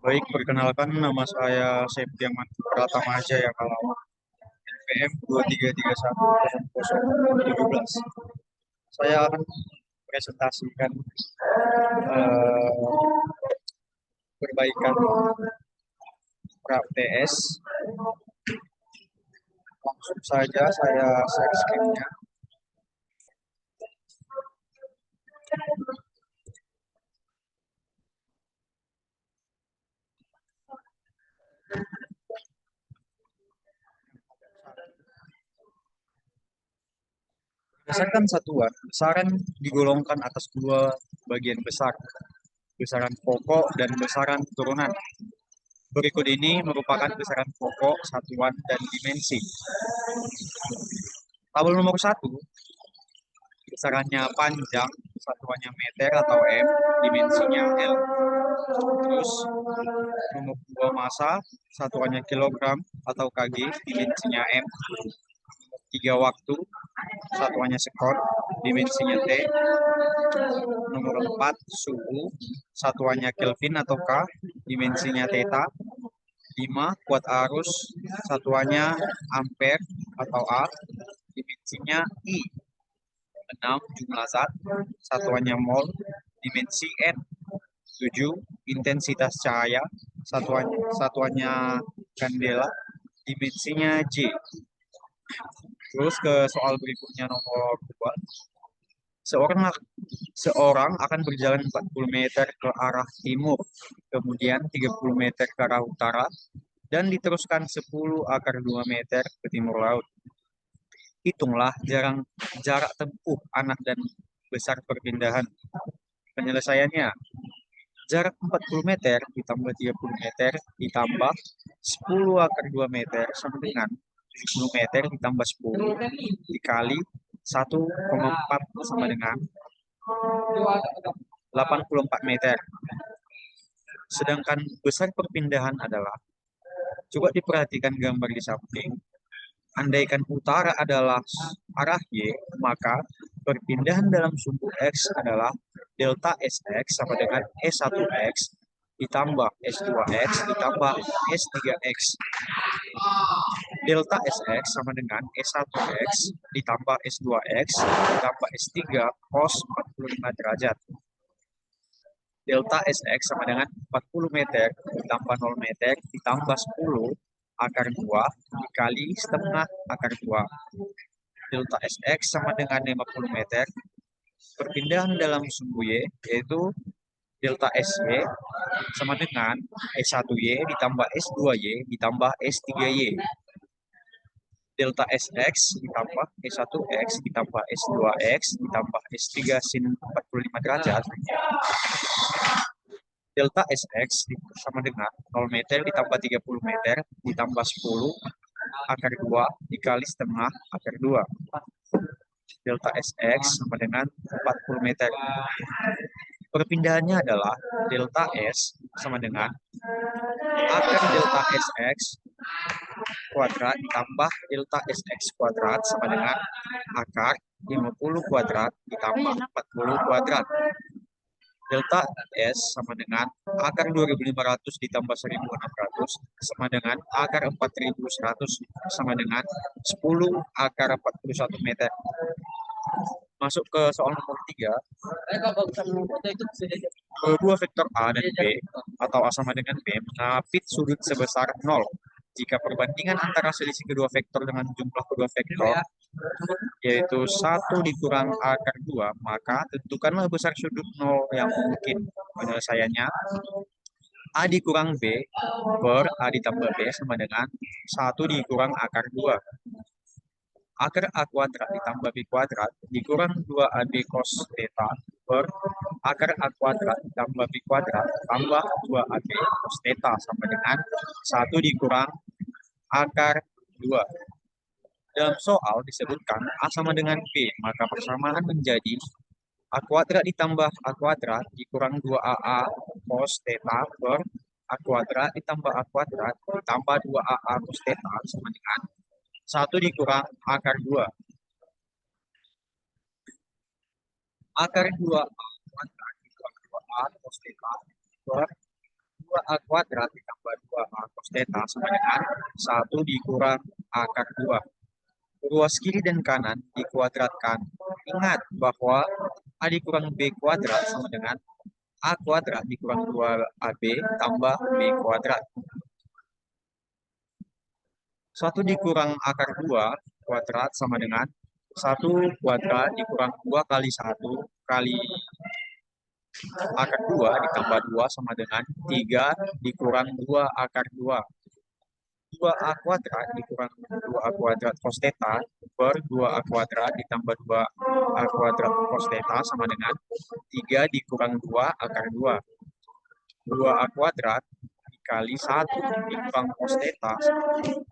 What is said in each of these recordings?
Baik, perkenalkan nama saya Septiaman Pratamaja ya kalau NPM 23310017. Saya akan presentasikan perbaikan pra UTS. Langsung saja saya share screen-nya. Berdasarkan satuan, besaran digolongkan atas dua bagian besar, besaran pokok dan besaran turunan. Berikut ini merupakan besaran pokok, satuan, dan dimensi. Tabel nomor 1, besarannya panjang, satuannya meter atau M, dimensinya L. Terus nomor 2 massa, satuannya kilogram atau kg, dimensinya M. Nomor 3 waktu, satuannya sekon, dimensinya T. Nomor 4 suhu, satuannya Kelvin atau K, dimensinya theta. 5 kuat arus, satuannya ampere atau A, dimensinya I. 6 jumlah zat, satuannya mol, dimensi N. 7 intensitas cahaya, satuannya kandela, dimensinya J. Terus ke soal berikutnya nomor 2. Seorang seorang akan berjalan 40 meter ke arah timur, kemudian 30 meter ke arah utara, dan diteruskan 10 akar 2 meter ke timur laut. Hitunglah jarak tempuh anak dan besar perpindahan. Penyelesaiannya, jarak 40 meter ditambah 30 meter ditambah 10 akar 2 meter sama dengan 70 meter ditambah 10 dikali 1,4 sama dengan 84 meter. Sedangkan besar perpindahan adalah, coba diperhatikan gambar di samping. Andaikan utara adalah arah Y, maka perpindahan dalam sumbu X adalah delta Sx sama dengan S1X ditambah S2X ditambah S3X. Delta Sx sama dengan S1X ditambah S2X ditambah S3 cos 45 derajat. Delta Sx sama dengan 40 meter ditambah 0 meter ditambah 10 akar 2 dikali setengah akar 2. Delta Sx sama dengan 50 meter. Perpindahan dalam sumbu Y yaitu delta Sy sama dengan S1Y ditambah S2Y ditambah S3Y. Delta Sx ditambah S1X ditambah S2X ditambah S3 sin 45 derajat. Delta Sx sama dengan 0 meter ditambah 30 meter ditambah 10 akar 2 dikali setengah akar 2. Delta Sx sama dengan 40 meter. Perpindahannya adalah delta S sama dengan akar delta Sx kuadrat ditambah delta Sx kuadrat sama dengan akar 50 kuadrat ditambah 40 kuadrat. Delta S sama dengan akar 2500 ditambah 1600 sama dengan akar 4100 sama dengan 10 akar 41 meter. Masuk ke soal nomor 3. Dua vektor A dan B atau A sama dengan B mengapit sudut sebesar 0. Jika perbandingan antara selisih kedua vektor dengan jumlah kedua vektor yaitu 1 dikurang akar 2, maka tentukanlah besar sudut 0 yang mungkin. Penyelesaiannya, A dikurang B per A ditambah B sama dengan 1 dikurang akar 2. Akar A kuadrat ditambah B kuadrat dikurang 2AB cos theta per akar A kuadrat ditambah B kuadrat tambah 2AB cos theta sama dengan 1 dikurang akar 2. Dalam soal disebutkan A sama dengan B, maka persamaan menjadi A kuadrat ditambah A kuadrat dikurang 2AA cos theta per A kuadrat ditambah A kuadrat ditambah 2AA cos theta sama dengan 1 dikurang akar 2. Akar 2A kuadrat dikurang 2A cos theta per 2A kuadrat ditambah 2A cos theta sama dengan 1 dikurang akar 2. Ruas kiri dan kanan dikuadratkan. Ingat bahwa A dikurang B kuadrat sama dengan A kuadrat dikurang 2AB tambah B kuadrat. 1 dikurang akar 2 kuadrat sama dengan 1 kuadrat dikurang 2 kali 1 kali akar 2 ditambah 2 sama dengan 3 dikurang 2 akar 2. 2A kuadrat dikurang 2A kuadrat cos theta per 2A kuadrat ditambah 2A kuadrat cos theta sama dengan 3 dikurang 2 akar 2. 2A kuadrat dikali 1 dikurang cos theta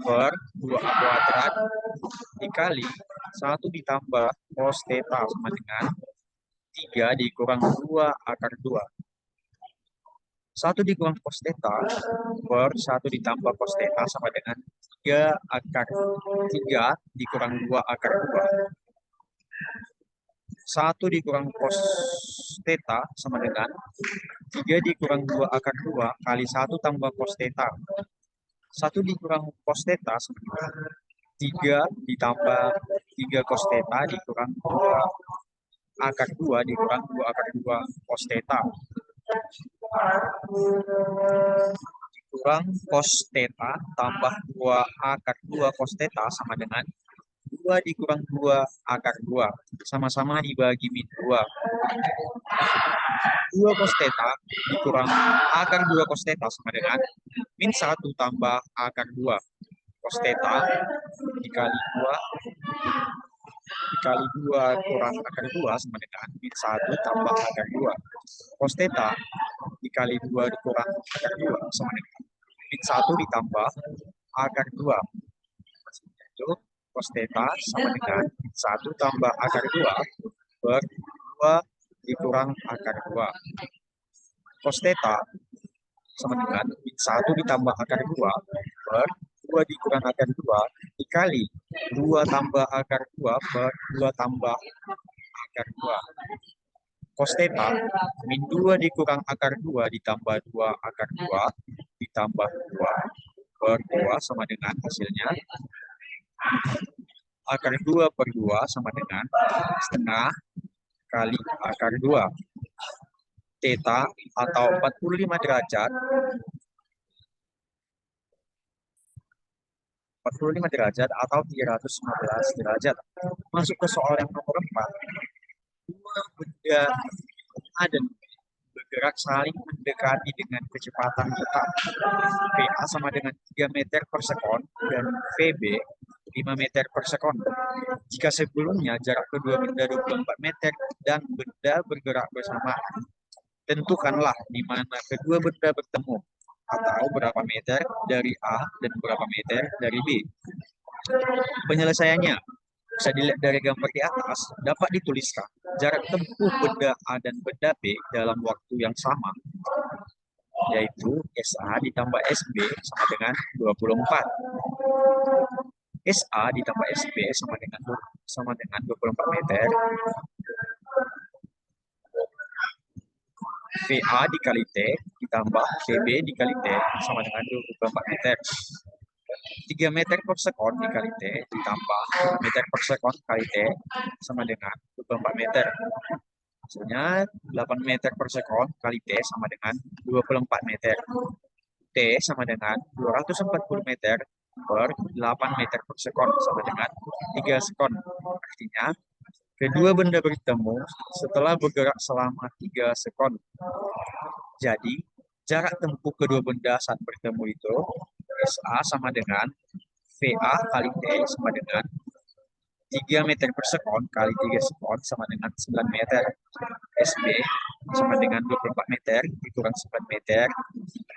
per 2A kuadrat dikali 1 ditambah cos theta sama dengan 3 dikurang 2 akar 2. 1 dikurang cos theta per 1 ditambah cos theta sama dengan 3 akar 3 dikurang 2 akar 2. 1 dikurang cos theta sama dengan 3 dikurang 2 akar 2 kali 1 tambah cos theta. 1 dikurang cos theta sama dengan 3 ditambah 3 cos theta dikurang 2 akar 2 dikurang 2 akar 2 cos theta. Kurang cos theta tambah 2 akar 2 cos theta sama dengan 2 dikurang 2 akar 2. Sama-sama dibagi min 2. 2 cos theta dikurang akar 2 cos theta sama dengan min 1 tambah akar 2. Cos theta dikali 2 kurang akar 2 sama dengan min 1 tambah akar 2. Cos theta dikali 2 dikurang akar 2 sama dengan min 1 ditambah akar 2. Itu cos theta sama dengan min 1 tambah akar 2 per 2 dikurang akar 2. Cos theta sama dengan min 1 ditambah akar 2 per 2 dikurang akar 2 dikali 2 tambah akar 2 per 2 tambah akar 2. Cos theta min 2 dikurang akar 2 ditambah 2 akar 2 ditambah 2 per 2 sama dengan hasilnya akar 2 per 2 sama dengan setengah kali akar 2. Theta atau 45 derajat 45 derajat atau 315 derajat. Masuk ke soal yang nomor 4. Dua benda A dan B bergerak saling mendekati dengan kecepatan tetap. VA sama dengan 3 meter per sekon dan VB 5 meter per sekon. Jika sebelumnya jarak kedua benda 24 meter dan benda bergerak bersamaan, tentukanlah di mana kedua benda bertemu atau berapa meter dari A dan berapa meter dari B. Penyelesaiannya bisa dilihat dari gambar di atas, dapat dituliskan jarak tempuh benda A dan benda B dalam waktu yang sama, yaitu SA ditambah SB sama dengan 24. SA ditambah SB sama dengan 24 meter. VA dikali T ditambah VB dikali T sama dengan 24 meter. 3 meter per sekon dikali T ditambah 5 meter per sekon kali T sama dengan 24 meter. Hasilnya 8 meter per sekon kali T sama dengan 24 meter. T sama dengan 240 meter per 8 meter per sekon sama dengan 3 sekon. Artinya kedua benda bertemu setelah bergerak selama 3 sekon. Jadi, jarak tempuh kedua benda saat bertemu itu SA sama dengan VA kali T sama dengan 3 meter per sekon kali 3 sekon sama dengan 9 meter. SB sama dengan 24 meter dikurang 9 meter,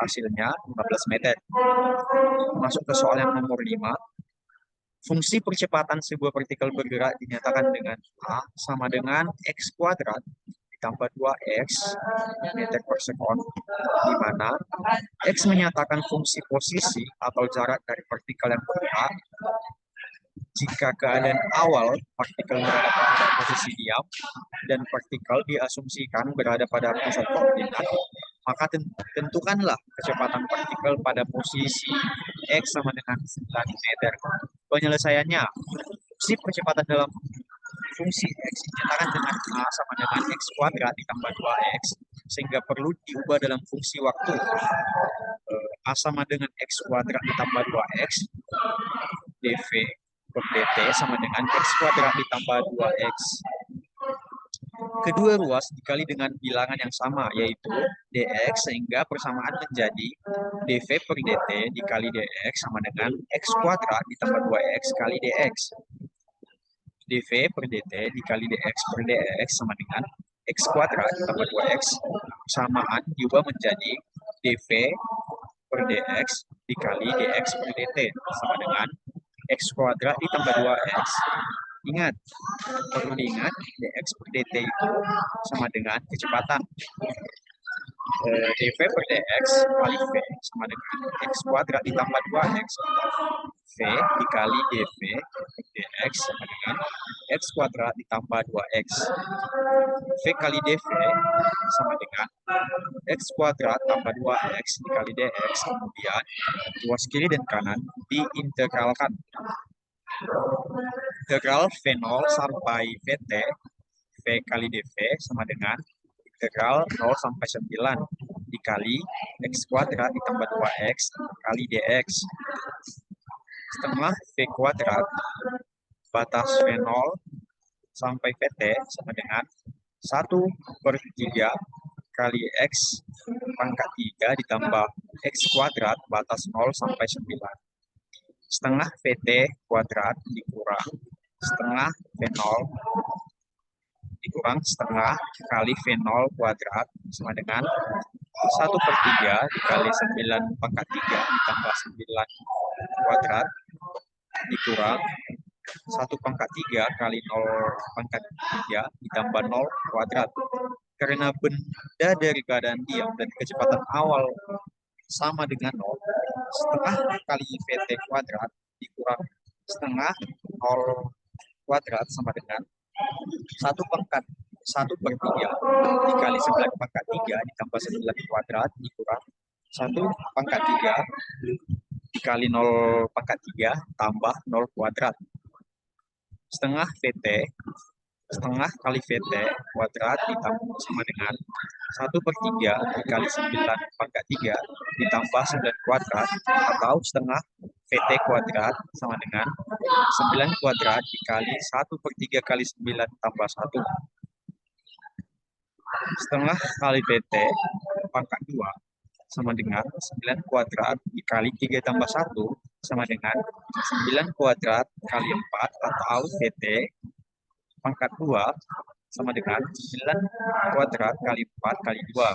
hasilnya 15 meter. Masuk ke soal yang nomor 5. Fungsi percepatan sebuah partikel bergerak dinyatakan dengan A sama dengan X kuadrat ditambah 2X meter per sekon, di mana X menyatakan fungsi posisi atau jarak dari partikel yang bergerak jika keadaan awal partikel berada pada posisi diam dan partikel diasumsikan berada pada pusat koordinat maka tentukanlah kecepatan partikel pada posisi X sama dengan 9 meter. Penyelesaiannya, si percepatan dalam fungsi X dinyatakan dengan A sama dengan X kuadrat ditambah 2X, sehingga perlu diubah dalam fungsi waktu. A sama dengan X kuadrat ditambah 2X, dV per dt sama dengan X kuadrat ditambah 2X. Kedua ruas dikali dengan bilangan yang sama, yaitu dx, sehingga persamaan menjadi dv per dt dikali dx sama dengan x kuadrat ditambah 2x kali dx. dv per dt dikali dx per dx sama dengan x kuadrat ditambah 2x. Persamaan diubah menjadi dv per dx dikali dx per dt sama dengan x kuadrat ditambah 2x. Ingat, perlu diingat, dx per dt itu sama dengan kecepatan. dv per dx kali v sama dengan x kuadrat ditambah 2x. V dikali dv per dx sama dengan x kuadrat ditambah 2x. V kali dv sama dengan x kuadrat tambah 2x dikali dx. Kemudian, ruas kiri dan kanan diintegralkan. Integral V0 sampai Vt, V kali dV sama dengan integral 0 sampai 9 dikali x kuadrat ditambah 2x kali dx. Setengah V kuadrat batas V0 sampai Vt sama dengan 1/3 kali x pangkat 3 ditambah x kuadrat batas 0 sampai 9. Setengah Vt kuadrat dikurang setengah V0 dikurang setengah kali V0 kuadrat sama dengan 1/3 dikali 9 pangkat 3 ditambah 9 kuadrat dikurang 1/3 kali 0 pangkat 3 ditambah 0 kuadrat. Karena benda dari keadaan diam dan kecepatan awal sama dengan 0, setengah kali Vt kuadrat dikurang setengah 0 kuadrat sama dengan 1/3 dikali 9 pangkat 3 ditambah 9 kuadrat dikurang 1/3 dikali 0 pangkat 3 tambah 0 kuadrat. Setengah kali Vt kuadrat ditambah sama dengan 1/3 dikali 9 pangkat 3 ditambah 9 kuadrat, atau setengah Vt kuadrat sama dengan 9 kuadrat dikali 1/3 kali 9 tambah 1. Setengah kali Vt pangkat 2 sama dengan 9 kuadrat dikali 3 tambah 1 sama dengan 9 kuadrat kali 4, atau Vt pangkat 2 sama dengan 9 kuadrat kali 4 kali 2.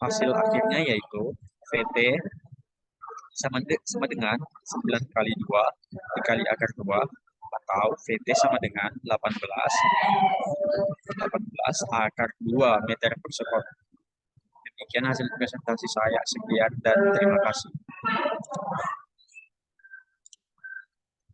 Hasil akhirnya yaitu Vt sama dengan 9 kali 2 dikali akar 2, atau Vt sama dengan 18 akar 2 meter per sekon. Demikian hasil presentasi saya. Sekian dan terima kasih.